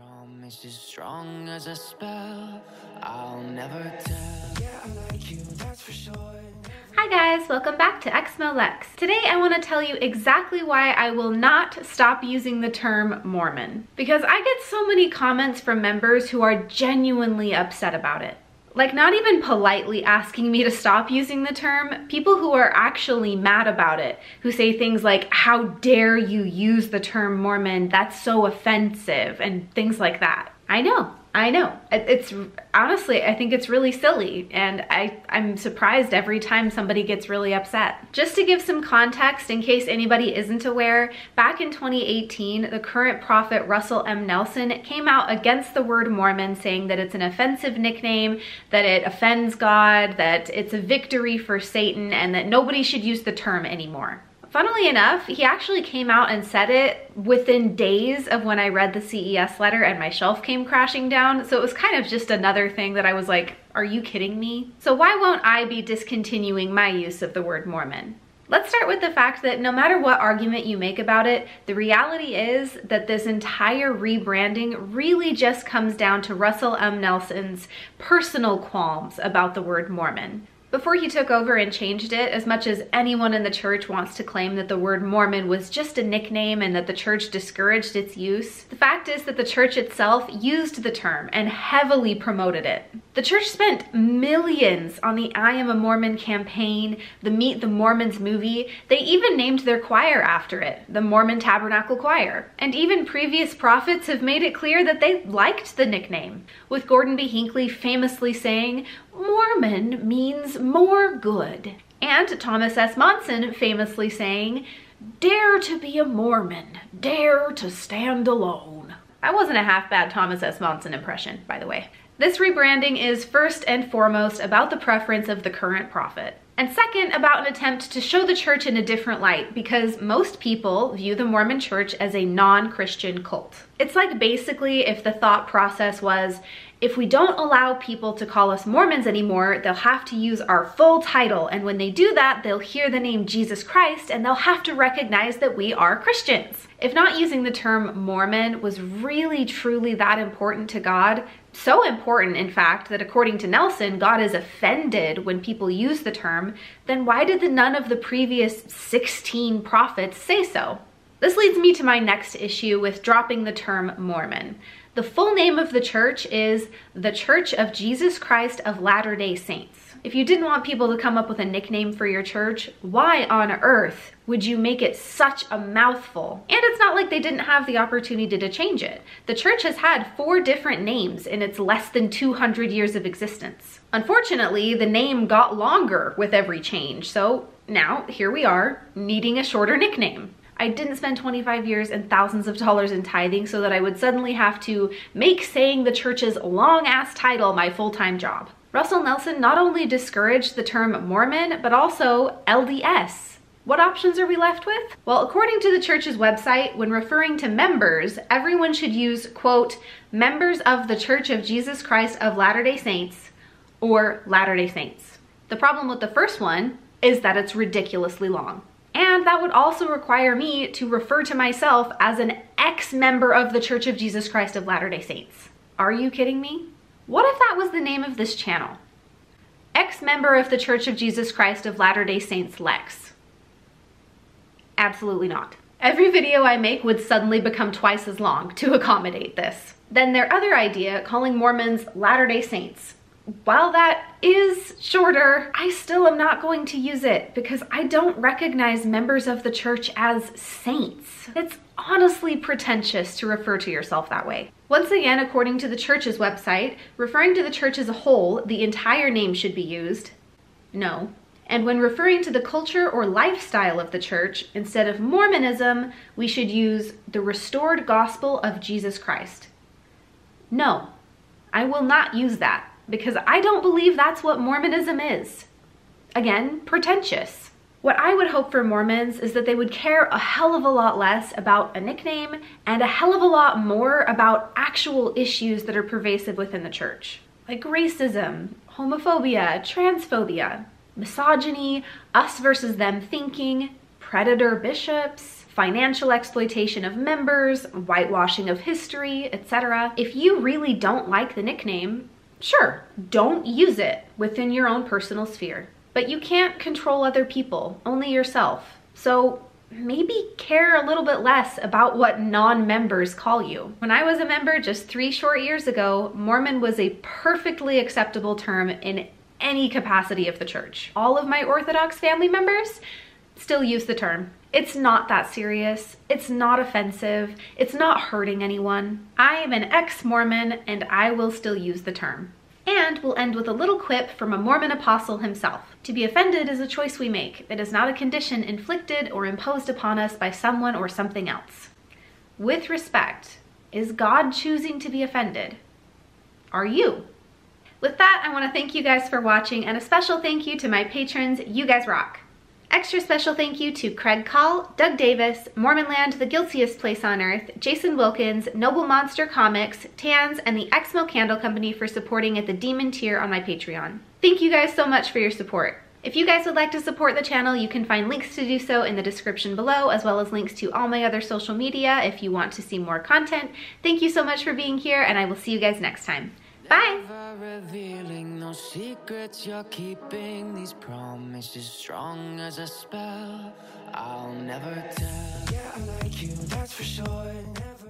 promise is strong as a spell. I'll never tell. Yeah, I like you, that's for sure. Hi guys, welcome back to Exmo Lex. Today I want to tell you exactly why I will not stop using the term Mormon. Because I get so many comments from members who are genuinely upset about it. Like, not even politely asking me to stop using the term, people who are actually mad about it, who say things like, how dare you use the term Mormon, that's so offensive, and things like that. I know. It's honestly, I think it's really silly, and I'm surprised every time somebody gets really upset. Just to give some context, in case anybody isn't aware, back in 2018, the current prophet Russell M. Nelson came out against the word Mormon, saying that it's an offensive nickname, that it offends God, that it's a victory for Satan, and that nobody should use the term anymore. Funnily enough, he actually came out and said it within days of when I read the CES letter and my shelf came crashing down. So it was kind of just another thing that I was like, are you kidding me? So why won't I be discontinuing my use of the word Mormon? Let's start with the fact that no matter what argument you make about it, the reality is that this entire rebranding really just comes down to Russell M. Nelson's personal qualms about the word Mormon. Before he took over and changed it, as much as anyone in the church wants to claim that the word Mormon was just a nickname and that the church discouraged its use, the fact is that the church itself used the term and heavily promoted it. The church spent millions on the I Am a Mormon campaign, the Meet the Mormons movie. They even named their choir after it, the Mormon Tabernacle Choir. And even previous prophets have made it clear that they liked the nickname, with Gordon B. Hinckley famously saying, "Mormon means more good." And Thomas S. Monson famously saying, "Dare to be a Mormon, dare to stand alone." That wasn't a half bad Thomas S. Monson impression, by the way. This rebranding is first and foremost about the preference of the current prophet. And second, about an attempt to show the church in a different light, because most people view the Mormon church as a non-Christian cult. It's like basically if the thought process was, if we don't allow people to call us Mormons anymore, they'll have to use our full title, and when they do that, they'll hear the name Jesus Christ and they'll have to recognize that we are Christians. If not using the term Mormon was really truly that important to God, so important in fact that according to Nelson, God is offended when people use the term, then why did none of the previous 16 prophets say so? This leads me to my next issue with dropping the term Mormon. The full name of the church is The Church of Jesus Christ of Latter-day Saints. If you didn't want people to come up with a nickname for your church, why on earth would you make it such a mouthful? And it's not like they didn't have the opportunity to change it. The church has had 4 different names in its less than 200 years of existence. Unfortunately, the name got longer with every change, so now here we are, needing a shorter nickname. I didn't spend 25 years and thousands of dollars in tithing so that I would suddenly have to make saying the church's long-ass title my full-time job. Russell Nelson not only discouraged the term Mormon, but also LDS. What options are we left with? Well, according to the church's website, when referring to members, everyone should use, quote, members of the Church of Jesus Christ of Latter-day Saints, or Latter-day Saints. The problem with the first one is that it's ridiculously long. And that would also require me to refer to myself as an ex-member of the Church of Jesus Christ of Latter-day Saints. Are you kidding me? What if that was the name of this channel? Ex-member of the Church of Jesus Christ of Latter-day Saints Lex. Absolutely not. Every video I make would suddenly become twice as long to accommodate this. Then their other idea, calling Mormons Latter-day Saints. While that is shorter, I still am not going to use it because I don't recognize members of the church as saints. It's honestly pretentious to refer to yourself that way. Once again, according to the church's website, referring to the church as a whole, the entire name should be used. No. And when referring to the culture or lifestyle of the church, instead of Mormonism, we should use the restored gospel of Jesus Christ. No, I will not use that, because I don't believe that's what Mormonism is. Again, pretentious. What I would hope for Mormons is that they would care a hell of a lot less about a nickname and a hell of a lot more about actual issues that are pervasive within the church. Like racism, homophobia, transphobia, misogyny, us versus them thinking, predator bishops, financial exploitation of members, whitewashing of history, etc. If you really don't like the nickname, sure, don't use it within your own personal sphere. But you can't control other people, only yourself. So maybe care a little bit less about what non-members call you. When I was a member just 3 short years ago, Mormon was a perfectly acceptable term in any capacity of the church. All of my Orthodox family members still use the term. It's not that serious. It's not offensive. It's not hurting anyone. I am an ex-Mormon and I will still use the term. And we'll end with a little quip from a Mormon apostle himself. To be offended is a choice we make. It is not a condition inflicted or imposed upon us by someone or something else. With respect, is God choosing to be offended? Are you? With that, I want to thank you guys for watching, and a special thank you to my patrons. You guys rock. Extra special thank you to Craig Call, Doug Davis, Mormonland, The Guiltiest Place on Earth, Jason Wilkins, Noble Monster Comics, Tans, and the Exmo Candle Company for supporting at the Demon tier on my Patreon. Thank you guys so much for your support. If you guys would like to support the channel, you can find links to do so in the description below, as well as links to all my other social media if you want to see more content. Thank you so much for being here, and I will see you guys next time. Bye! Never revealing no secrets you're keeping. These promises strong as a spell. I'll never tell. Yeah, I like you, that's for sure. Never